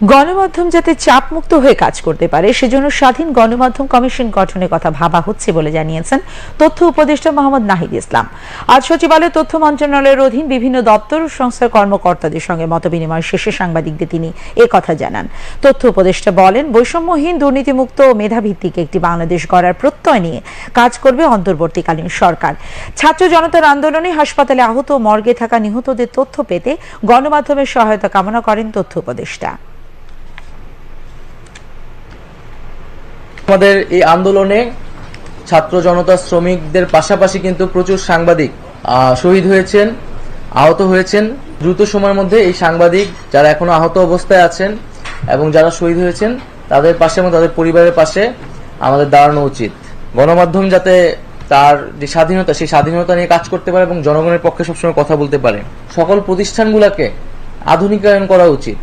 গণমাধ্যম যাতে চাপমুক্ত হয়ে কাজ করতে পারে সেজন্য স্বাধীন গণমাধ্যম কমিশন গঠনের কথা ভাবা হচ্ছে বলে জানিয়েছেন তথ্য উপদেষ্টা মোহাম্মদ নাহিদ ইসলাম। আজ সচিবালয়ে তথ্য মন্ত্রণালয়ের অধীন বিভিন্ন দপ্তর ও সংস্থার কর্মকর্তাদের সঙ্গে মতবিনিময় শেষে সাংবাদিকদের তিনি কথা জানান। তথ্য উপদেষ্টা বলেন, বৈষম্যহীন, দুর্নীতিমুক্ত ও মেধাভিত্তিক একটি বাংলাদেশ গড়ার প্রত্যয় নিয়ে কাজ করবে অন্তর্বর্তীকালীন সরকার। ছাত্র জনতার আন্দোলনে হাসপাতালে আহত ও মর্গে থাকা নিহতদের তথ্য পেতে গণমাধ্যমের সহায়তা কামনা করেন তথ্য উপদেষ্টা। আমাদের এই আন্দোলনে ছাত্র জনতা, শ্রমিকদের পাশাপাশি কিন্তু প্রচুর সাংবাদিক শহীদ হয়েছেন, আহত হয়েছেন। দ্রুত সময়ের মধ্যে এই সাংবাদিক যারা এখনো আহত অবস্থায় আছেন এবং যারা শহীদ হয়েছেন তাদের পাশে এবং তাদের পরিবারের পাশে আমাদের দাঁড়ানো উচিত। গণমাধ্যম যাতে তার যে স্বাধীনতা, সেই স্বাধীনতা নিয়ে কাজ করতে পারে এবং জনগণের পক্ষে সবসময় কথা বলতে পারে। সকল প্রতিষ্ঠানগুলোকে আধুনিকায়ন করা উচিত।